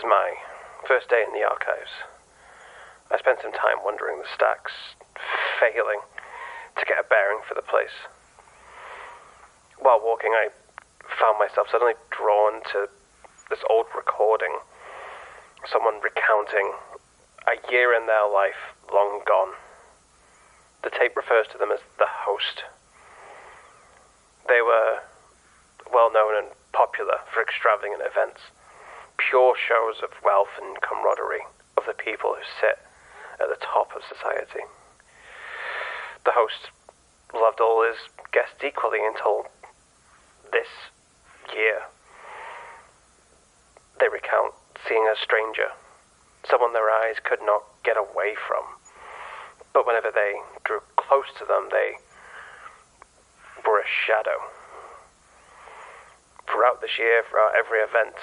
is my first day in the archives. I spent some time wandering the stacks, failing to get a bearing for the place. While walking, I found myself suddenly drawn to this old recording. Someone recounting a year in their life long gone. The tape refers to them as the host. They were well known and popular for extravagant events, pure shows of wealth and camaraderie of the people who sit at the top of society. The host loved all his guests equally until this year. They recount seeing a stranger, someone their eyes could not get away from, but whenever they drew close to them, they were a shadow. Throughout this year, throughout every event,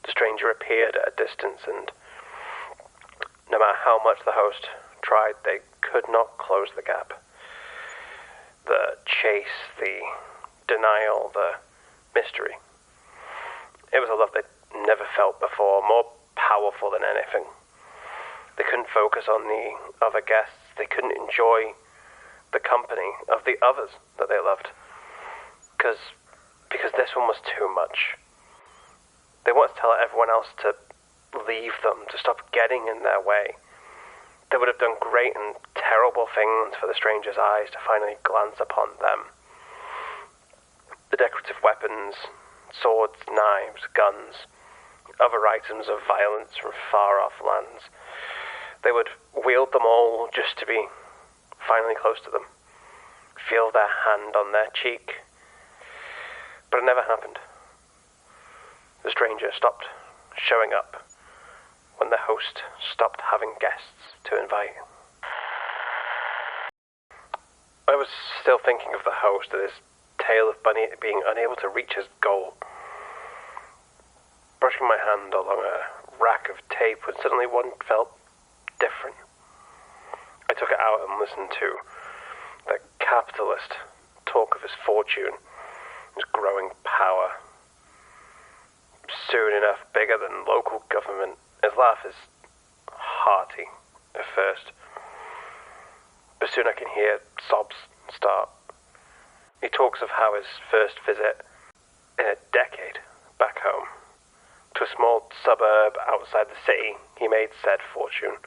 the stranger appeared at a distance, and no matter how much the host tried, they could not close the gap. The chase, the denial, the mystery. It was a love they'd never felt before, more powerful than anything. They couldn't focus on the other guests. They couldn't enjoy the company of the others that they loved. Because this one was too much. They wanted to tell everyone else to leave them, to stop getting in their way. They would have done great and terrible things for the stranger's eyes to finally glance upon them. The decorative weapons, swords, knives, guns, other items of violence from far-off lands. They would wield them all just to be finally close to them, feel their hand on their cheek. But it never happened. The stranger stopped showing up when the host stopped having guests to invite. I was still thinking of the host and his tale of Bunny being unable to reach his goal, brushing my hand along a rack of tape when suddenly one felt different. I took it out and listened to the capitalist talk of his fortune, his growing power. Soon enough bigger than local government. His laugh is hearty at first, but soon I can hear sobs start. He talks of how his first visit in a decade back home to a small suburb outside the city, he made said fortune.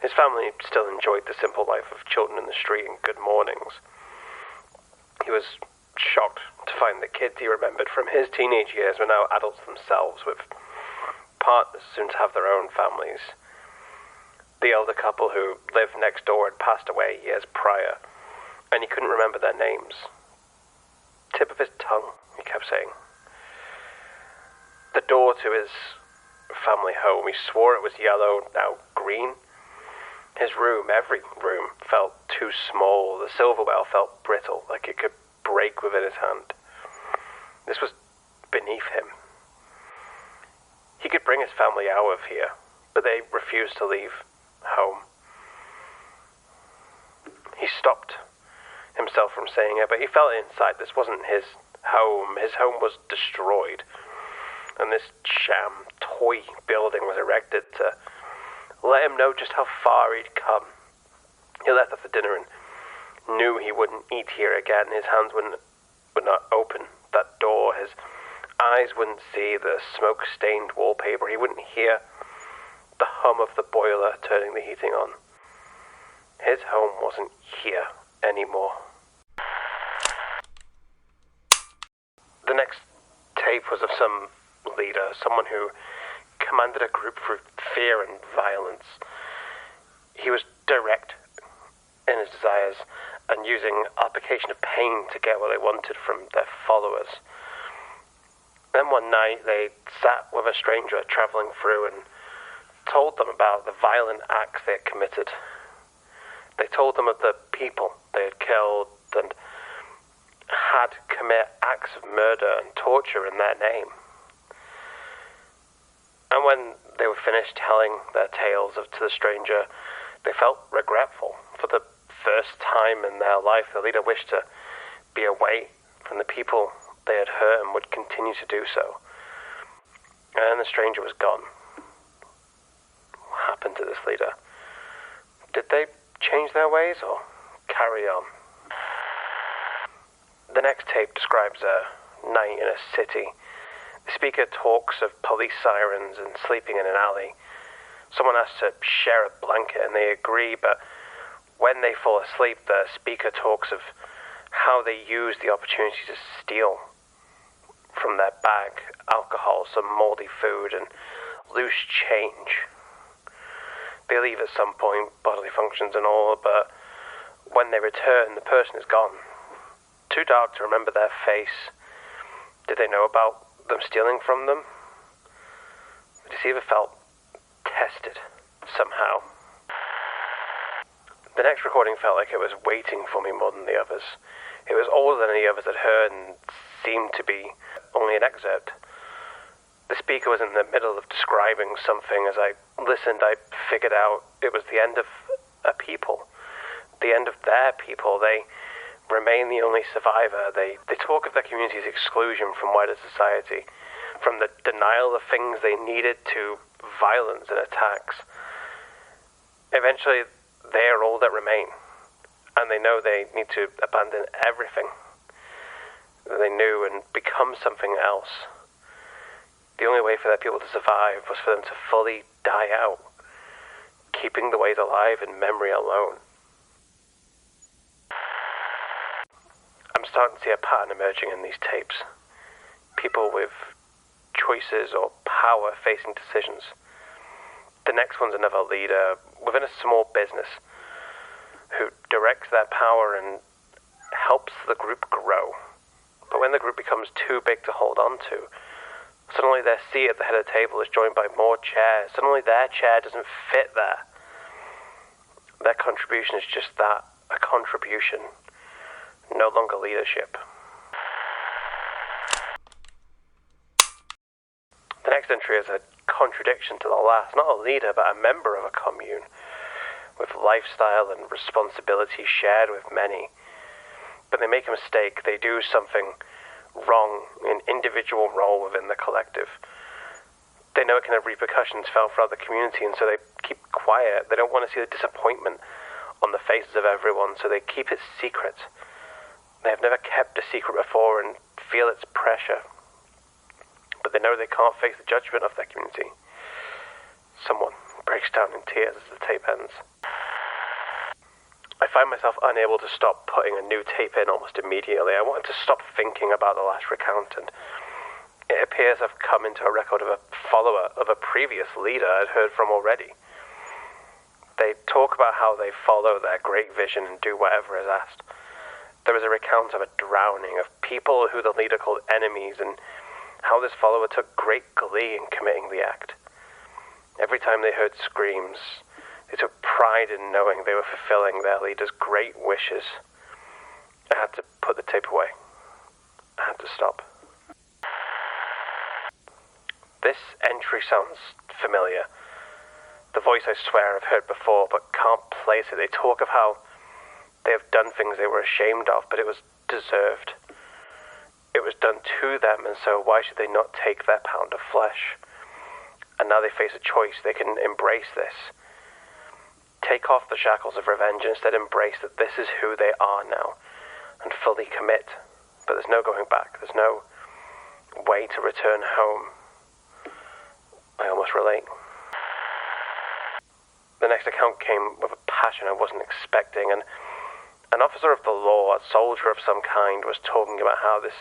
His family still enjoyed the simple life of children in the street and good mornings. He was shocked to find the kids he remembered from his teenage years were now adults themselves, with partners soon to have their own families. The elder couple who lived next door had passed away years prior, and he couldn't remember their names. Tip of his tongue, he kept saying. The door to his family home, he swore it was yellow, now green. His room, every room, felt too small. The silverware felt brittle, like it could break within his hand. This was beneath him. He could bring his family out of here, but they refused to leave home. He stopped himself from saying it, but he felt inside this wasn't his home. His home was destroyed, and this sham toy building was erected to let him know just how far he'd come. He left after dinner and knew he wouldn't eat here again. His hands would not open that door. His eyes wouldn't see the smoke-stained wallpaper. He wouldn't hear the hum of the boiler turning the heating on. His home wasn't here anymore. The next tape was of some leader, someone who commanded a group through fear and violence. He was direct in his desires and using application of pain to get what they wanted from their followers. Then one night they sat with a stranger travelling through and told them about the violent acts they had committed. They told them of the people they had killed and had commit acts of murder and torture in their name. And when they were finished telling their tales to the stranger, they felt regretful. For the first time in their life, the leader wished to be away from the people they had hurt and would continue to do so. And the stranger was gone. happened to this leader? Did they change their ways or carry on? The next tape describes a night in a city. The speaker talks of police sirens and sleeping in an alley. Someone asks to share a blanket and they agree, but when they fall asleep, the speaker talks of how they use the opportunity to steal from their bag alcohol, some moldy food, and loose change. They leave at some point, bodily functions and all, but when they return, the person is gone. Too dark to remember their face. Did they know about them stealing from them? The deceiver felt tested somehow. The next recording felt like it was waiting for me more than the others. It was older than any others I'd heard and seemed to be only an excerpt. The speaker was in the middle of describing something. As I listened, I figured out it was the end of a people. The end of their people. They remain the only survivor. They talk of their community's exclusion from wider society, from the denial of things they needed to violence and attacks. Eventually, they are all that remain, and they know they need to abandon everything they knew and become something else. The only way for their people to survive was for them to fully die out, keeping the ways alive in memory alone. I'm starting to see a pattern emerging in these tapes. People with choices or power facing decisions. The next one's another leader within a small business who directs their power and helps the group grow. But when the group becomes too big to hold on to, suddenly their seat at the head of the table is joined by more chairs. Suddenly their chair doesn't fit there. Their contribution is just that, a contribution. No longer leadership. The next entry is a contradiction to the last. Not a leader, but a member of a commune, with lifestyle and responsibility shared with many. But they make a mistake. They do something wrong, an individual role within the collective. They know it can have repercussions felt throughout the community, and so they keep quiet. They don't want to see the disappointment on the faces of everyone, so they keep it secret. They have never kept a secret before and feel its pressure. But they know they can't face the judgment of their community. Someone breaks down in tears as the tape ends. I find myself unable to stop putting a new tape in almost immediately. I wanted to stop thinking about the last recount, and it appears I've come into a record of a follower of a previous leader I'd heard from already. They talk about how they follow their great vision and do whatever is asked. There is a recount of a drowning of people who the leader called enemies, and how this follower took great glee in committing the act. Every time they heard screams, they took pride in knowing they were fulfilling their leader's great wishes. I had to put the tape away. I had to stop. This entry sounds familiar. The voice I swear I've heard before, but can't place it. They talk of how they have done things they were ashamed of, but it was deserved. It was done to them, and so why should they not take their pound of flesh? And now they face a choice. They can embrace this. Take off the shackles of revenge and instead embrace that this is who they are now, and fully commit. But there's no going back. There's no way to return home. I almost relate. The next account came with a passion I wasn't expecting, and an officer of the law, a soldier of some kind, was talking about how this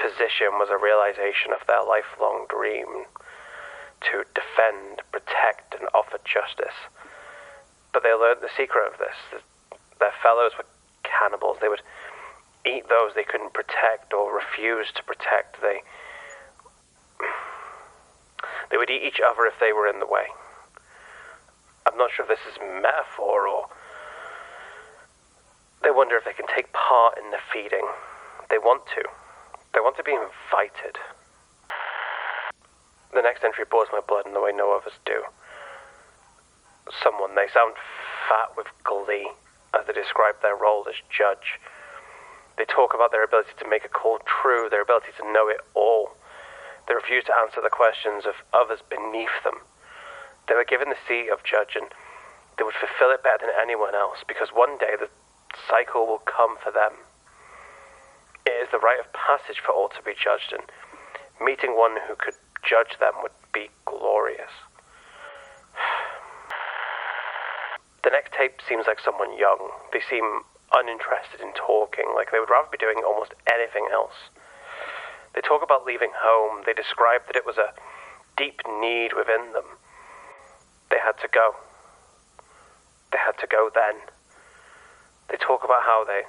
position was a realization of their lifelong dream to defend, protect, and offer justice. But they learned the secret of this. Their fellows were cannibals. They would eat those they couldn't protect or refuse to protect. They would eat each other if they were in the way. I'm not sure if this is metaphor or they wonder if they can take part in the feeding. They want to. They want to be invited. The next entry boils my blood in the way no others do. Someone, they sound fat with glee as they describe their role as judge. They talk about their ability to make a call true, their ability to know it all. They refuse to answer the questions of others beneath them. They were given the seat of judge, and they would fulfill it better than anyone else, because one day the cycle will come for them. It is the rite of passage for all to be judged, and meeting one who could judge them would be glorious. The next tape seems like someone young. They seem uninterested in talking, like they would rather be doing almost anything else. They talk about leaving home. They describe that it was a deep need within them. They had to go. They had to go then. They talk about how the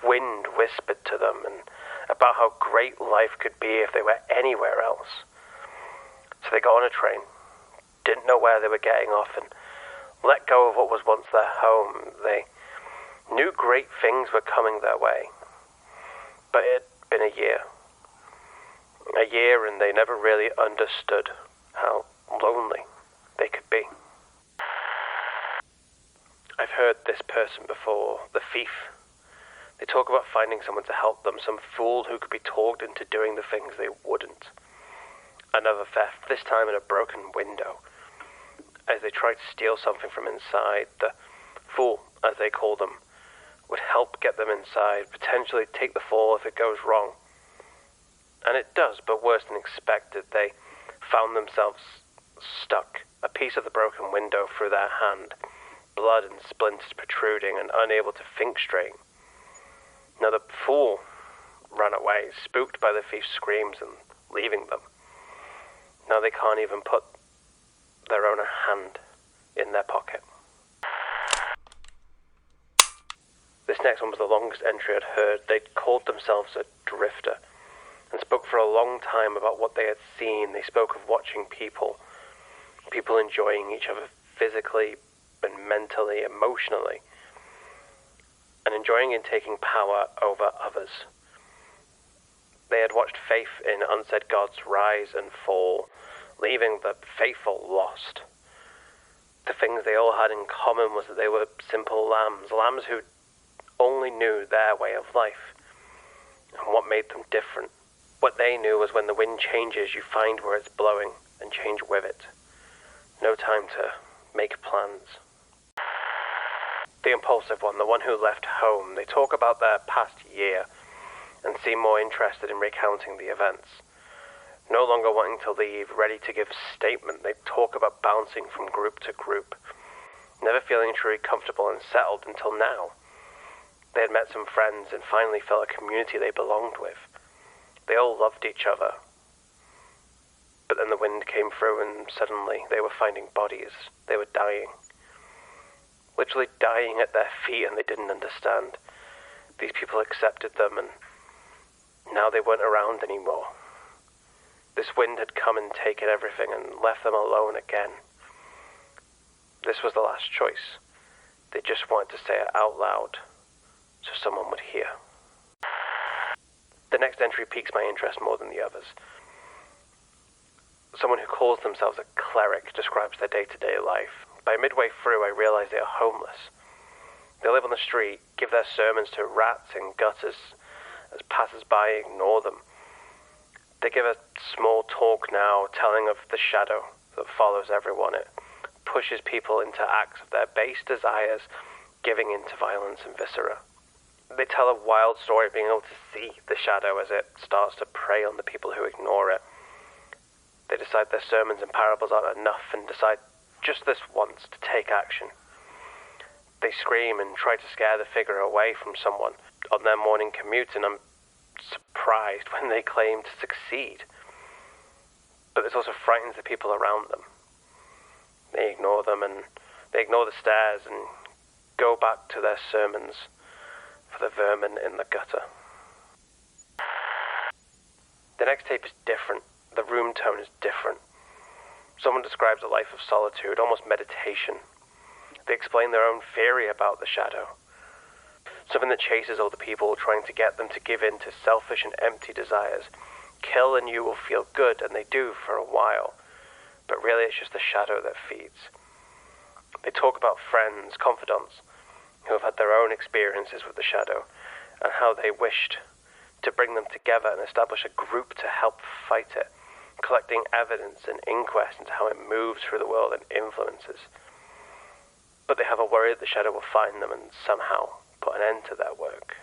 wind whispered to them and about how great life could be if they were anywhere else. So they got on a train, didn't know where they were getting off, and let go of what was once their home. They knew great things were coming their way. But it had been a year. A year, and they never really understood how lonely they could be. I've heard this person before, the thief. They talk about finding someone to help them, some fool who could be talked into doing the things they wouldn't. Another theft, this time in a broken window. As they tried to steal something from inside, the fool, as they call them, would help get them inside, potentially take the fall if it goes wrong. And it does, but worse than expected. They found themselves stuck, a piece of the broken window through their hand, blood and splinters protruding and unable to think straight. Now the fool ran away, spooked by the thief's screams and leaving them. Now they can't even put their own hand in their pocket. This next one was the longest entry I'd heard. They'd called themselves a drifter and spoke for a long time about what they had seen. They spoke of watching people enjoying each other physically and mentally, emotionally, and enjoying and taking power over others. They had watched faith in unsaid gods rise and fall, leaving the faithful lost. The things they all had in common was that they were simple lambs who only knew their way of life, and what made them different. What they knew was when the wind changes, you find where it's blowing and change with it. No time to make plans. The impulsive one, the one who left home, they talk about their past year and seem more interested in recounting the events. No longer wanting to leave, ready to give statement, they talk about bouncing from group to group, never feeling truly comfortable and settled until now. They had met some friends and finally felt a community they belonged with. They all loved each other. But then the wind came through and suddenly they were finding bodies. They were dying. Literally dying at their feet, and they didn't understand. These people accepted them, and now they weren't around anymore. This wind had come and taken everything and left them alone again. This was the last choice. They just wanted to say it out loud so someone would hear. The next entry piques my interest more than the others. Someone who calls themselves a cleric describes their day-to-day life. By midway through, I realize they are homeless. They live on the street, give their sermons to rats and gutters as passers-by ignore them. They give a small talk now, telling of the shadow that follows everyone. It pushes people into acts of their base desires, giving into violence and viscera. They tell a wild story of being able to see the shadow as it starts to prey on the people who ignore it. They decide their sermons and parables aren't enough and decide just this once to take action. They scream and try to scare the figure away from someone on their morning commute, and I'm surprised when they claim to succeed. But this also frightens the people around them. They ignore them, and they ignore the stares and go back to their sermons for the vermin in the gutter. The next tape is different. The room tone is different. Someone describes a life of solitude, almost meditation. They explain their own theory about the shadow. Something that chases all the people, trying to get them to give in to selfish and empty desires. Kill and you will feel good, and they do for a while. But really it's just the shadow that feeds. They talk about friends, confidants, who have had their own experiences with the shadow, and how they wished to bring them together and establish a group to help fight it, collecting evidence and inquest into how it moves through the world and influences. But they have a worry that the shadow will find them and somehow put an end to their work.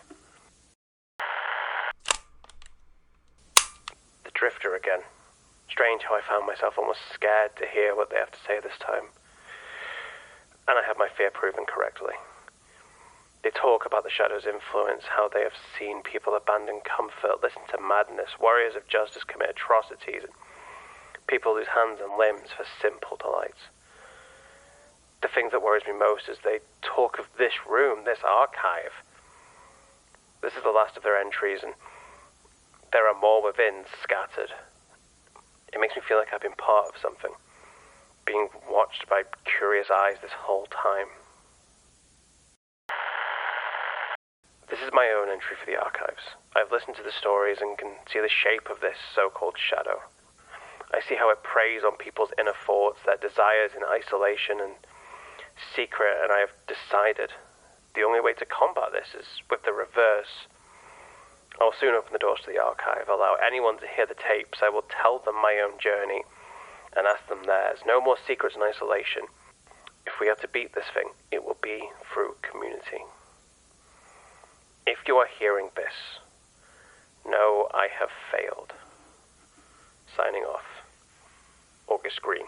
The Drifter again. Strange how I found myself almost scared to hear what they have to say this time. And I had my fear proven correctly. They talk about the shadow's influence, how they have seen people abandon comfort, listen to madness, warriors of justice commit atrocities, and people lose hands and limbs for simple delights. The thing that worries me most is they talk of this room, this archive. This is the last of their entries, and there are more within, scattered. It makes me feel like I've been part of something, being watched by curious eyes this whole time. This is my own entry for the archives. I've listened to the stories and can see the shape of this so-called shadow. I see how it preys on people's inner thoughts, their desires in isolation and secret, and I have decided the only way to combat this is with the reverse. I'll soon open the doors to the archive, allow anyone to hear the tapes. I will tell them my own journey and ask them theirs. No more secrets and isolation. If we have to beat this thing, it will be through community. If you are hearing this, know I have failed. Signing off, August Green.